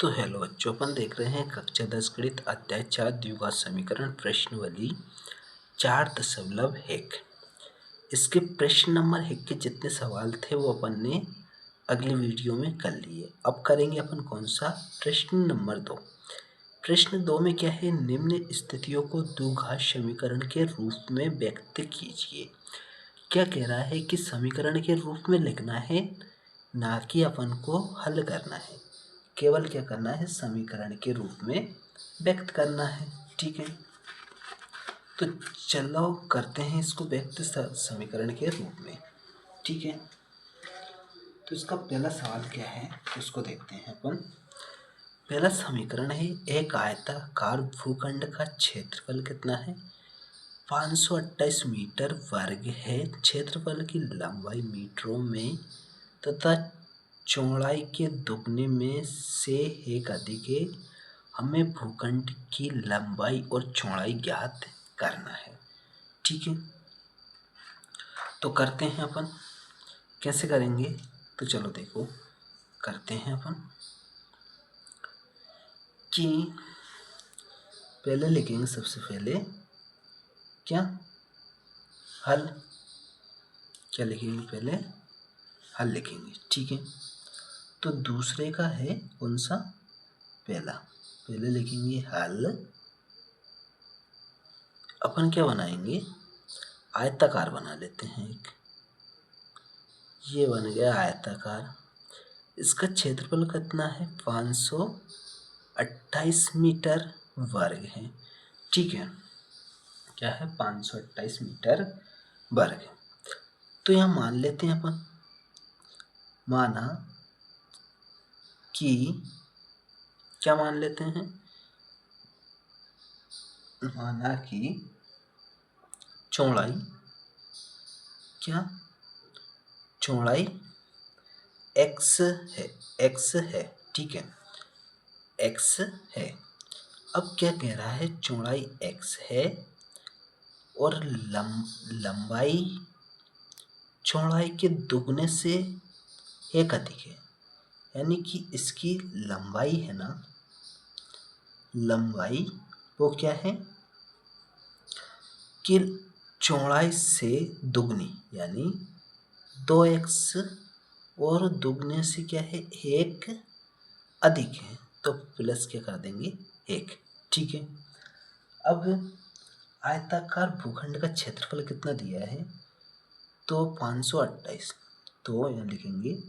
तो हेलो बच्चों, अपन देख रहे हैं कक्षा 10 गणित अध्याय 4 द्विघात समीकरण प्रश्नावली 4.1। इसके प्रश्न नंबर 1 के जितने सवाल थे वो अपन ने अगली वीडियो में कर लिए। अब करेंगे अपन कौन सा, प्रश्न नंबर 2। प्रश्न 2 में क्या है, निम्न स्थितियों को द्विघात समीकरण के रूप में व्यक्त कीजिए। क्या कह रहा है कि समीकरण के रूप में लिखना है, ना कि अपन को हल करना है। केवल क्या करना है, समीकरण के रूप में व्यक्त करना है। ठीक है, तो चलो करते हैं इसको व्यक्त समीकरण के रूप में। ठीक है, तो इसका पहला सवाल क्या है उसको देखते हैं अपन। पहला समीकरण है, एक आयताकार भूखंड का क्षेत्रफल कितना है, 528 मीटर वर्ग है। क्षेत्रफल की लंबाई मीटरों में तथा चौड़ाई के दुगने में से एक अधिक है। हमें भूखंड की लंबाई और चौड़ाई ज्ञात करना है। ठीक है, तो करते हैं अपन। कैसे करेंगे, तो चलो देखो करते हैं अपन कि पहले लिखेंगे, सबसे पहले क्या, हल। क्या लिखेंगे, पहले हल लिखेंगे। ठीक है, तो दूसरे का है कौन सा, पहला। पहले लिखेंगे हल। अपन क्या बनाएंगे, आयताकार बना लेते हैं एक। ये बन गया आयताकार। इसका क्षेत्रफल कितना है, 528 मीटर वर्ग है। ठीक है, क्या है, 528 मीटर वर्ग है। तो यहाँ मान लेते हैं अपन, माना कि क्या मान लेते हैं, माना कि चौड़ाई, क्या, चौड़ाई x है, x है। ठीक है, x है। अब क्या कह रहा है, चौड़ाई x है और लंबाई चौड़ाई के दुगने से एक अधिक है। यानी कि इसकी लंबाई है ना, लंबाई वो क्या है कि चौड़ाई से दुगनी, यानी 2x और दुगने से क्या है, एक अधिक है, तो प्लस क्या कर देंगे, 1। ठीक है, अब आयताकार भूखंड का क्षेत्रफल कितना दिया है, तो 528। तो यहाँ लिखेंगे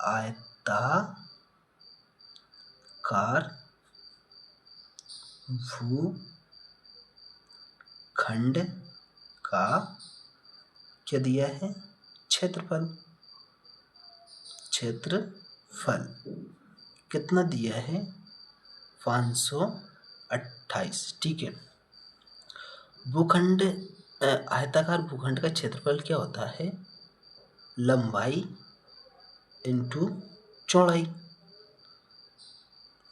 आयताकार भूखंड का क्या दिया है, क्षेत्रफल। क्षेत्रफल कितना दिया है, 528। ठीक है, भूखंड आयताकार भूखंड का क्षेत्रफल क्या होता है, लंबाई इंटू चौड़ाई।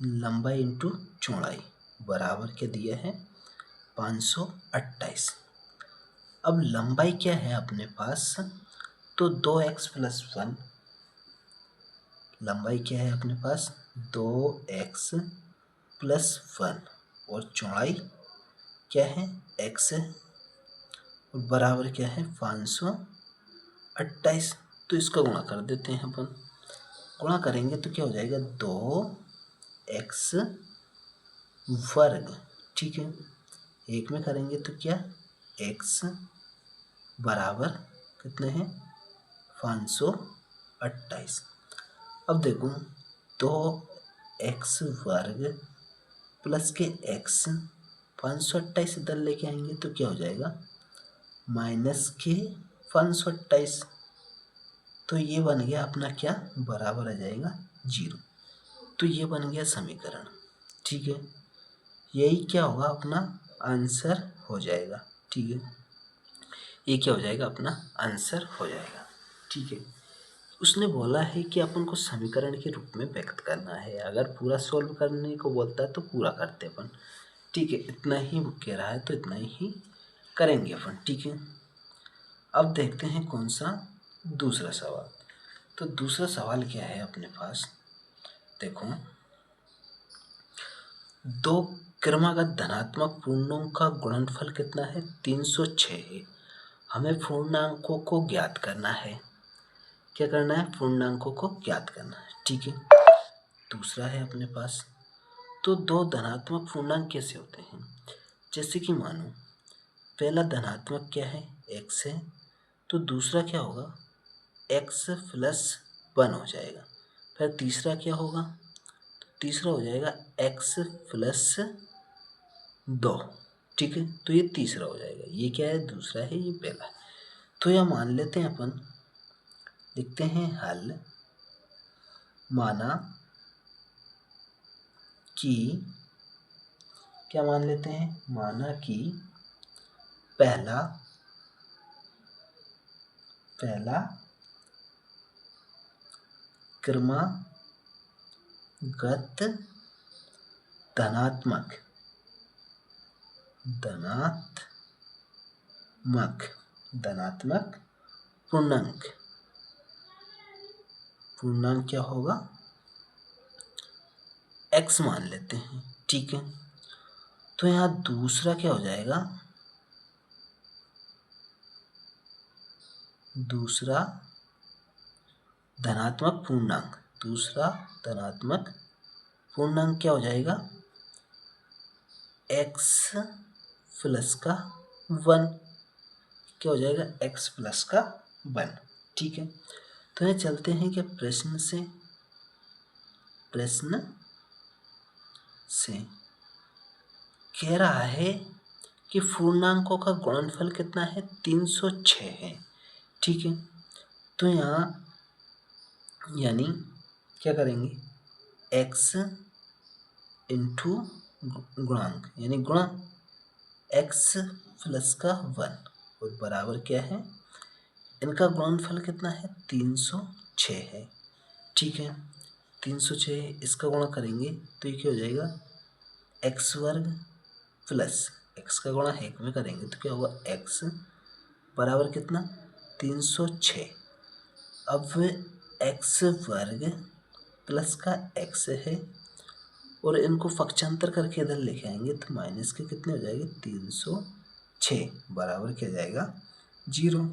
लंबाई इंटू चौड़ाई बराबर क्या दिया है, 528। अब लंबाई क्या है अपने पास, तो 2x + 1। लंबाई क्या है अपने पास, 2x + 1 और चौड़ाई क्या है, x है, और बराबर क्या है, 528। तो इसका गुणा कर देते हैं अपन। गुणा करेंगे तो क्या हो जाएगा, 2x वर्ग। ठीक है, एक में करेंगे तो क्या, x बराबर कितने हैं, 528। अब देखो, 2x वर्ग प्लस के x, 528 इधर लेके आएंगे तो क्या हो जाएगा, माइनस के 528। तो ये बन गया अपना क्या, बराबर आ जाएगा 0। तो ये बन गया समीकरण। ठीक है, यही क्या होगा, अपना आंसर हो जाएगा। ठीक है, ये क्या हो जाएगा, अपना आंसर हो जाएगा। ठीक है, उसने बोला है कि अपन को समीकरण के रूप में व्यक्त करना है। अगर पूरा सॉल्व करने को बोलता है तो पूरा करते अपन। ठीक है, इतना ही वो कह रहा है तो इतना ही करेंगे अपन। ठीक है, अब देखते हैं कौन सा, दूसरा सवाल। तो दूसरा सवाल क्या है अपने पास, देखो, दो क्रमागत धनात्मक पूर्णांक का गुणनफल कितना है? 306 है। हमें पूर्णांकों को ज्ञात करना है। क्या करना है? पूर्णांकों को ज्ञात करना है। ठीक है, दूसरा है अपने पास। तो दो धनात्मक पूर्णांक कैसे होते हैं? जैसे कि मानो पहला धनात्मक क्या है? x है, तो दूसरा क्या होगा? x प्लस 1 हो जाएगा। फिर तीसरा क्या होगा? तीसरा हो जाएगा x प्लस 2। ठीक है, तो ये तीसरा हो जाएगा। ये क्या है? दूसरा है, ये पहला है। तो यह मान लेते हैं अपन, लिखते हैं हल। माना कि, क्या मान लेते हैं? माना कि पहला क्रमागत धनात्मक पूर्णांक क्या होगा? x मान लेते हैं। ठीक है, तो यहाँ दूसरा क्या हो जाएगा? दूसरा धनात्मक पूर्णांक क्या हो जाएगा? x प्लस का 1। क्या हो जाएगा? x प्लस का 1। ठीक है, तो यहाँ चलते हैं क्या प्रश्न से कह रहा है कि पूर्णांकों का गुणनफल कितना है? 306 है। ठीक है, तो यहाँ यानी क्या करेंगे? x इंटू गुणांक यानी गुणा x प्लस का 1 और बराबर क्या है? इनका गुणनफल कितना है? 306 है। ठीक है, 306 इसका गुणा करेंगे तो ये क्या हो जाएगा? x वर्ग प्लस x का गुणा 1 में करेंगे तो क्या होगा? x बराबर कितना? 306। अब x वर्ग प्लस का x है और इनको पक्षांतर करके इधर लेके आएंगे तो माइनस के कितने हो जाएंगे? 306 बराबर क्या जाएगा? 0।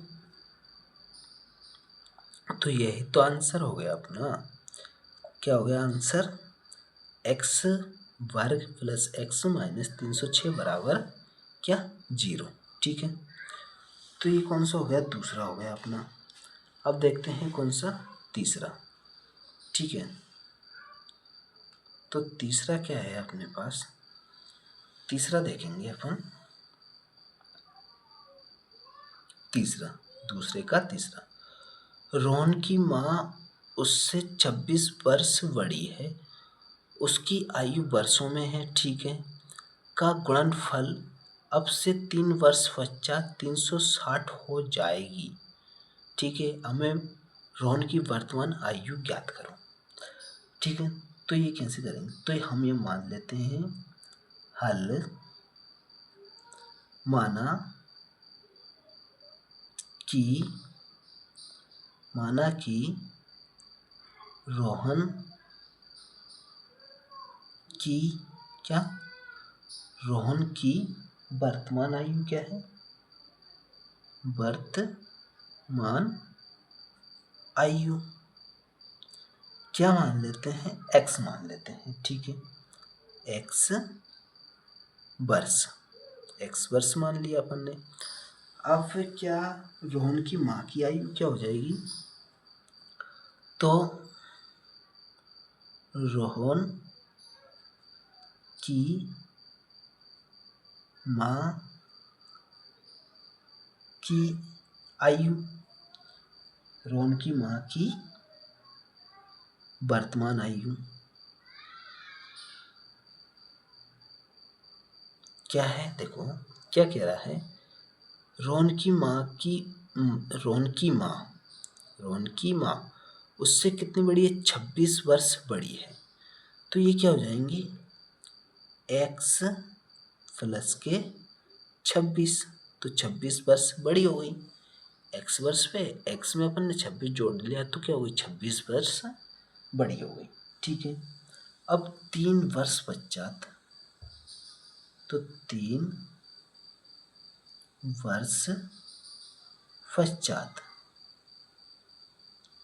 तो यही तो आंसर हो गया अपना। क्या हो गया आंसर? x वर्ग प्लस x माइनस 306 बराबर क्या? 0। ठीक है, तो ये कौन सा हो गया? दूसरा हो गया अपना। अब देखते हैं कौन सा? तीसरा। ठीक है, तो तीसरा क्या है अपने पास? तीसरा देखेंगे अपन। दूसरे का तीसरा। रोहन की माँ उससे 26 वर्ष बड़ी है, उसकी आयु वर्षों में है। ठीक है, का गुणनफल अब से 3 वर्ष पश्चात 360 हो जाएगी। ठीक है, हमें रोहन की वर्तमान आयु ज्ञात करो। ठीक है, तो ये कैसे करेंगे? तो हम ये मान लेते हैं हल। माना कि रोहन की वर्तमान आयु क्या है? वर्तमान आयु क्या मान लेते हैं? x मान लेते हैं। ठीक है, x वर्ष मान लिया अपन ने। अब फिर क्या रोहन की माँ की आयु क्या हो जाएगी? तो रोहन की माँ की आयु, रोहन की माँ की वर्तमान आयु क्या है? देखो क्या कह रहा है? रोहन की माँ उससे कितनी बड़ी है? 26 वर्ष बड़ी है। तो ये क्या हो जाएंगी? x प्लस के 26, तो 26 वर्ष बड़ी हो गई। x वर्ष पे x में अपन ने 26 जोड़ लिया तो क्या हो गई? 26 वर्ष बड़ी हो गई। ठीक है, अब 3 वर्ष पश्चात, तो 3 वर्ष पश्चात,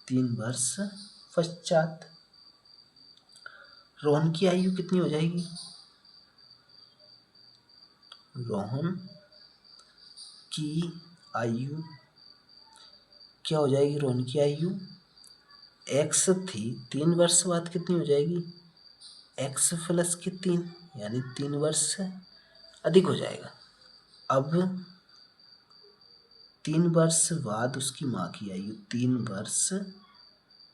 3 वर्ष पश्चात रोहन की आयु कितनी हो जाएगी? रोहन की आयु क्या हो जाएगी? रोहन की आयु x थी, 3 वर्ष बाद कितनी हो जाएगी? x प्लस की 3, यानी 3 वर्ष अधिक हो जाएगा। अब 3 वर्ष बाद उसकी माँ की आयु, 3 वर्ष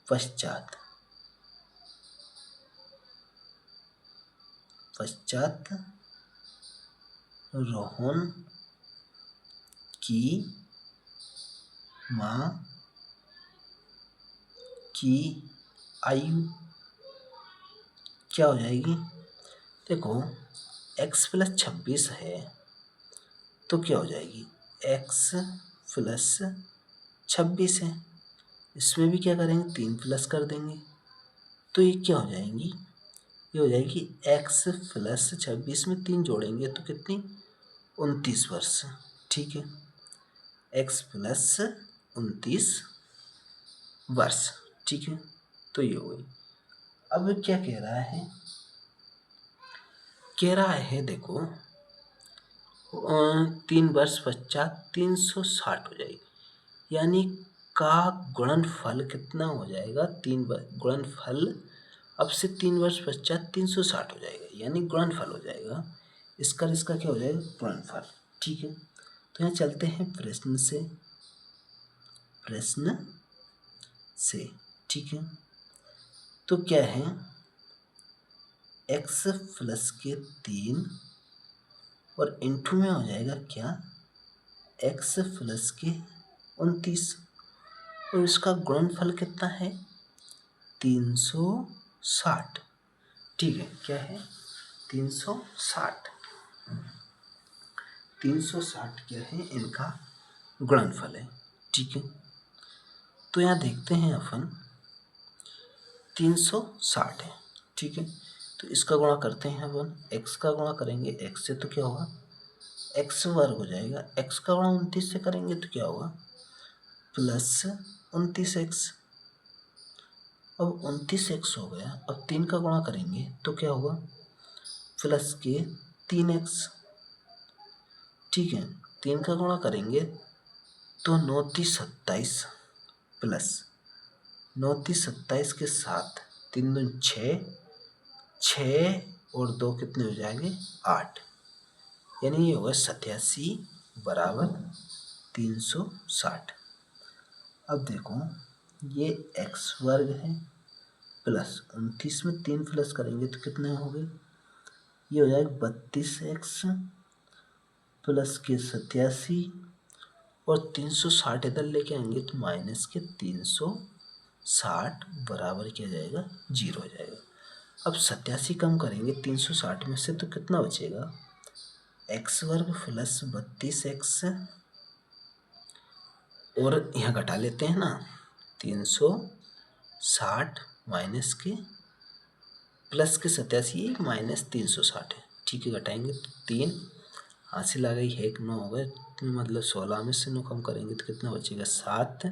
पश्चात रोहन की माँ की आयु क्या हो जाएगी? देखो x प्लस 26 है तो क्या हो जाएगी? x प्लस 26 है, इसमें भी क्या करेंगे? 3 प्लस कर देंगे, तो ये क्या हो जाएंगी? ये हो जाएगी x प्लस 26 में 3 जोड़ेंगे तो कितनी? 29 वर्ष। ठीक है, x प्लस 29 वर्ष। ठीक है, तो ये हो गई। अब क्या कह रहा है? कह रहा है देखो 3 वर्ष पश्चात 360 हो जाएगी, यानी का गुणनफल कितना हो जाएगा? 3 गुणनफल अब से 3 वर्ष पश्चात 360 हो जाएगा, यानी गुणनफल हो जाएगा। इसका क्या हो जाएगा? गुणनफल। ठीक है, तो यहाँ चलते हैं प्रश्न से। ठीक है, तो क्या है? x प्लस के 3 और इंटू में हो जाएगा क्या? x प्लस के 29 और इसका गुणनफल कितना है? 360। ठीक है, क्या है? 360। 360 क्या है? इनका गुणनफल है। ठीक है, तो यहाँ देखते हैं अपन 360 है। ठीक है, तो इसका गुणा करते हैं अपन, x का गुणा करेंगे x से तो क्या होगा? x वर्ग हो जाएगा। x का गुणा 29 से करेंगे तो क्या होगा? Plus 29x। अब 29x हो गया। अब 3 का गुणा करेंगे तो क्या होगा? प्लस के 3x। ठीक है, 3 का गुणा करेंगे तो 9 3 27 प्लस 9 3 27 के साथ 3 2 6, 6 और 2 कितने हो जाएंगे? 8, यानी ये होगा 87 बराबर 360। अब देखो ये x वर्ग है प्लस 29 में 3 प्लस करेंगे तो कितने हो गए? ये हो जाएगा 32x प्लस के 87 और 360 इधर लेके आएंगे तो माइनस के 360 बराबर क्या जाएगा? 0 हो जाएगा। अब 87 कम करेंगे 360 में से तो कितना बचेगा? x वर्ग प्लस 32x और यहाँ घटा लेते हैं ना, 360 माइनस के प्लस के 87 माइनस 360 है। ठीक है, घटाएंगे तो 3 हासिल आ गई, 1 9 हो गए, मतलब 16 में से 9 कम करेंगे तो कितना बचेगा? 7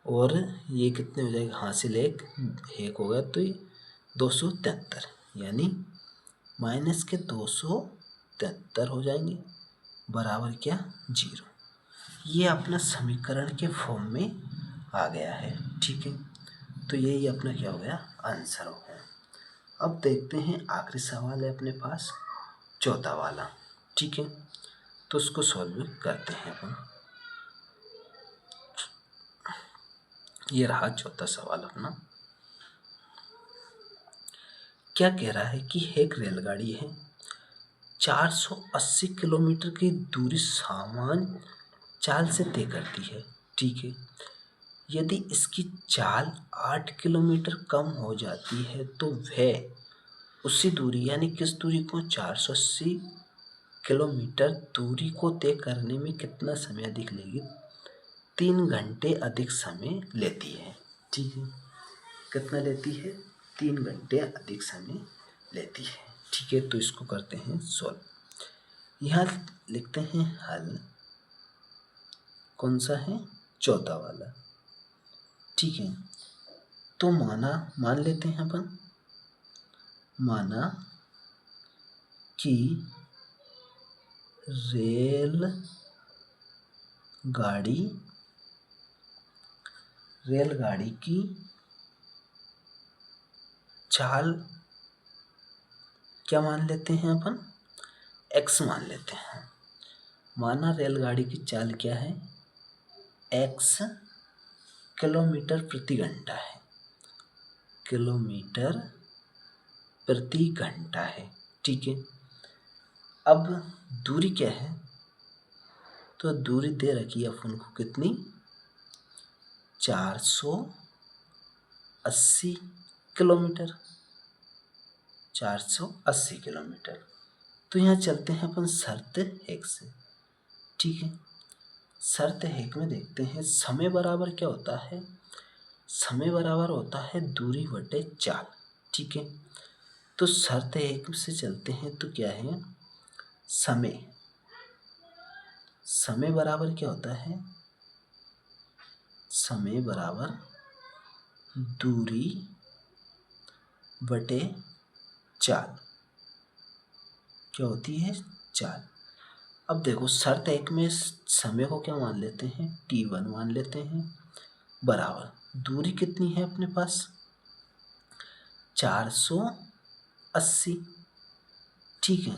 और ये कितने हो जाएगा? हासिल 1 हो गया तो ये 273, यानी माइनस के 273 हो जाएंगे बराबर क्या? 0। ये अपना समीकरण के फॉर्म में आ गया है। ठीक है, तो यही अपना क्या हो गया? आंसर हो गया। अब देखते हैं आखिरी सवाल है अपने पास, चौथा वाला। ठीक है, तो उसको सॉल्व करते हैं अपन। ये रहा चौथा सवाल अपना। क्या कह रहा है कि एक रेलगाड़ी है, 480 किलोमीटर की दूरी सामान्य चाल से तय करती है। ठीक है, यदि इसकी चाल 8 किलोमीटर कम हो जाती है तो वह उसी दूरी, यानी किस दूरी को? 480 किलोमीटर दूरी को तय करने में कितना समय अधिक लेगी? 3 घंटे अधिक समय लेती है। ठीक है, कितना लेती है? 3 घंटे अधिक समय लेती है। ठीक है, तो इसको करते हैं सॉल्व। यहाँ लिखते हैं हल, कौन सा है, चौथा वाला। ठीक है, तो मान लेते हैं अपन, माना कि रेलगाड़ी की चाल क्या मान लेते हैं अपन, x मान लेते हैं। माना रेलगाड़ी की चाल क्या है, x किलोमीटर प्रति घंटा है, किलोमीटर प्रति घंटा है। ठीक है, अब दूरी क्या है, तो दूरी दे रखी है अपन को कितनी, 480 किलोमीटर, 480 किलोमीटर। तो यहाँ चलते हैं अपन शर्त एक से। ठीक है, शर्त एक में देखते हैं समय बराबर क्या होता है, समय बराबर होता है दूरी बटे चाल। ठीक है, तो शर्त एक से चलते हैं तो क्या है, समय बराबर क्या होता है, समय बराबर दूरी बटे चाल, क्या होती है, चाल। अब देखो शर्त एक में समय को क्या मान लेते हैं, t1 मान लेते हैं, बराबर दूरी कितनी है अपने पास, 480। ठीक है,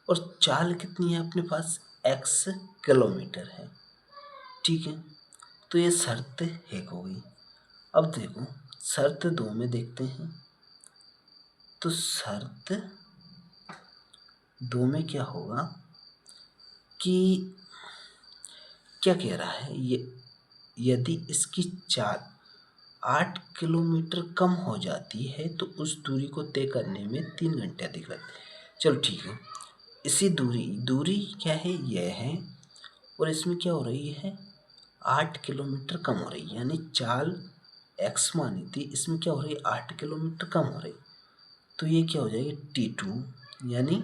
और चाल कितनी है अपने पास, x किलोमीटर है। ठीक है, तो ये शर्त एक हो गई। अब देखो शर्त दो में देखते हैं, तो शर्त दो में क्या होगा कि क्या कह रहा है, ये यदि इसकी चाल 8 किलोमीटर कम हो जाती है तो उस दूरी को तय करने में 3 घंटे अधिक लगते हैं। चलो ठीक है, इसी दूरी क्या है, यह है, और इसमें क्या हो रही है, 8 किलोमीटर कम हो रही है, यानी चाल x मानी थी, इसमें क्या हो रही है, 8 किलोमीटर कम हो रही। तो ये क्या हो जाएगी, t2, यानी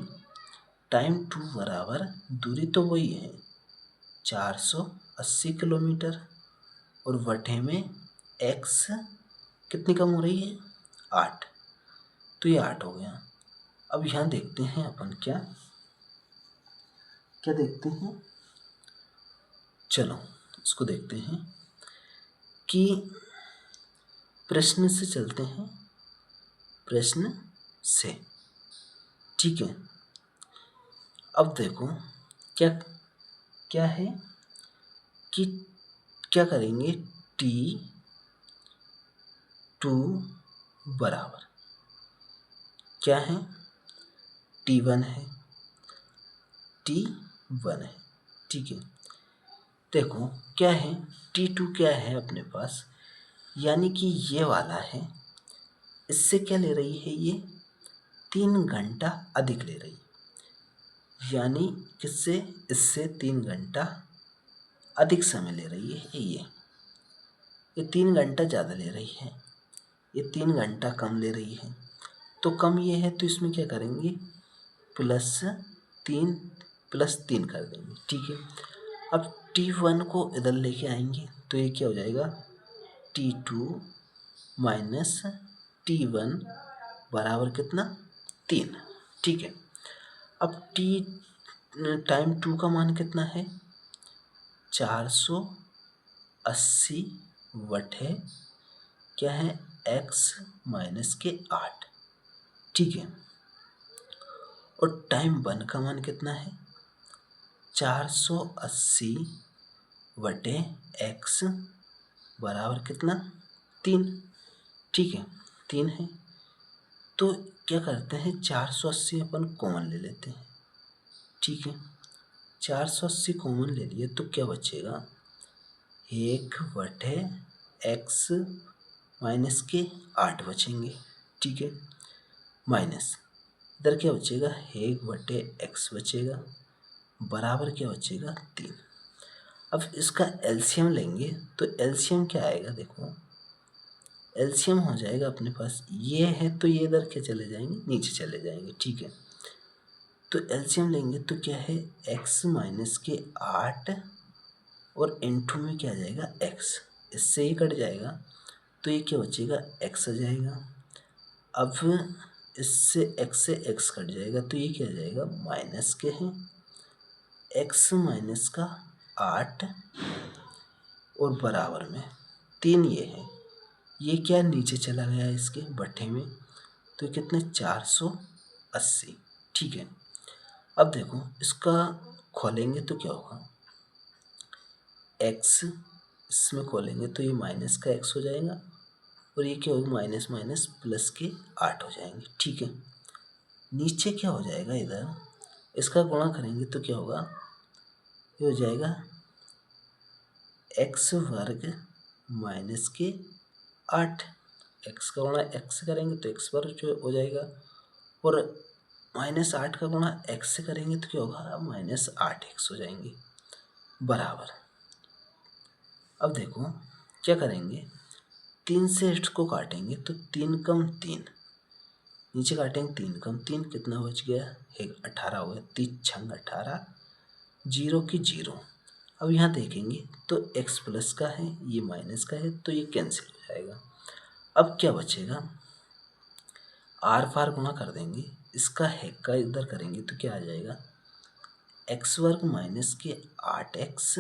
टाइम 2 बराबर दूरी तो वही है 480 किलोमीटर, और बटे में x कितनी कम हो रही है, 8। तो ये 8 हो गया। अब यहाँ देखते हैं अपन क्या देखते हैं, चलो इसको देखते हैं कि प्रश्न से चलते हैं, प्रश्न से। ठीक है, अब देखो क्या है कि क्या करेंगे, t2 बराबर क्या है, t1 है, t1 है। ठीक है, देखो क्या है, t2 क्या है अपने पास, यानी कि ये वाला है, इससे क्या ले रही है, ये 3 घंटा अधिक ले रही है, यानी किससे, इससे 3 घंटा अधिक समय ले रही है। ये 3 घंटा ज़्यादा ले रही है, ये 3 घंटा कम ले रही है। तो कम ये है तो इसमें क्या करेंगे, +3 कर देंगे। ठीक है, अब t1 को इधर लेके आएंगे तो ये क्या हो जाएगा, t2 माइनस t1 बराबर कितना, 3। ठीक है, अब टाइम 2 का मान कितना है, 480 बटे क्या है, x माइनस के 8। ठीक है, और टाइम 1 का मान कितना है, 480 बटे x बराबर कितना, 3। ठीक है, 3 है, तो क्या करते हैं, 480 अपन कॉमन ले लेते हैं। ठीक है, 480 कॉमन ले लिए तो क्या बचेगा, 1 बटे x माइनस के 8 बचेंगे। ठीक है, माइनस इधर क्या बचेगा, 1 बटे x बचेगा, बराबर क्या बचेगा, 3। अब इसका एलसीएम लेंगे तो एलसीएम क्या आएगा, देखो एलसीएम हो जाएगा अपने पास, ये है तो ये इधर के चले जाएंगे, नीचे चले जाएंगे, ठीक है। तो एलसीएम लेंगे तो क्या है, x माइनस के 8 और इनटू में क्या आ जाएगा x, इससे ही कट जाएगा तो ये क्या बचेगा x आ जाएगा। अब इससे x कट जाएगा तो ये क्या आ जाएगा, माइनस के हैं x माइनस का 8 और बराबर में 3 ये है, ये क्या नीचे चला गया इसके बट्टे में, तो कितने 480, ठीक है। अब देखो इसका खोलेंगे तो क्या होगा, x इसमें खोलेंगे तो ये माइनस का x हो जाएगा और ये क्या होगा, माइनस माइनस प्लस के 8 हो जाएंगे, ठीक है। नीचे क्या हो जाएगा, इधर इसका गुणा करेंगे तो क्या होगा, ये हो जाएगा x वर्ग माइनस के 8, x का गुणा x करेंगे तो x वर्ग जो हो जाएगा और -8 का गुणा x से करेंगे तो क्या होगा, -8x हो जाएंगे बराबर। अब देखो क्या करेंगे, 3 से इसको काटेंगे तो 3 कम 3, नीचे काटेंगे 3 कम 3 कितना बच गया, 18 हो गया, 3 छंग 18, 0 की 0। अब यहाँ देखेंगे तो x प्लस का है, ये माइनस का है तो ये कैंसिल हो जाएगा। अब क्या बचेगा, आर पार गुणा कर देंगे, इसका है का इधर करेंगे तो क्या आ जाएगा, x वर्ग माइनस के 8x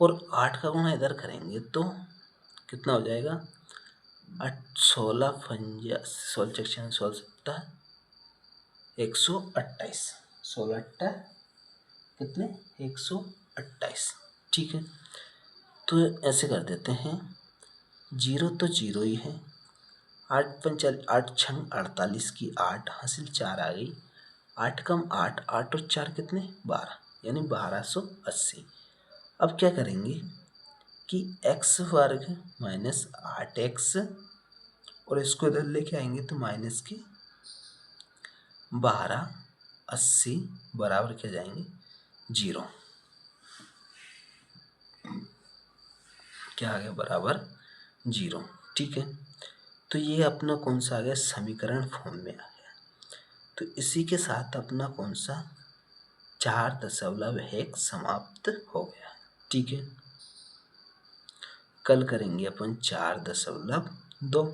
और 8 का गुणा इधर करेंगे तो कितना हो जाएगा, 16 पंजा 16 16 128, 16 कितने 128, ठीक है। तो ऐसे कर देते हैं, 0 तो 0 ही है, 8 छंग 48 की 8 हासिल 4 आ गई, 8 कम 8, 8 और 4 कितने 12, यानी 1280। अब क्या करेंगे कि x वर्ग माइनस 8x और इसको इधर लेके आएंगे तो माइनस के 1280 बराबर क्या जाएंगे 0, क्या आ गया बराबर 0, ठीक है। तो ये अपना कौन सा आ गया, समीकरण फॉर्म में आ गया। तो इसी के साथ अपना कौन सा 4.1 समाप्त हो गया, ठीक है। कल करेंगे अपन 4.2।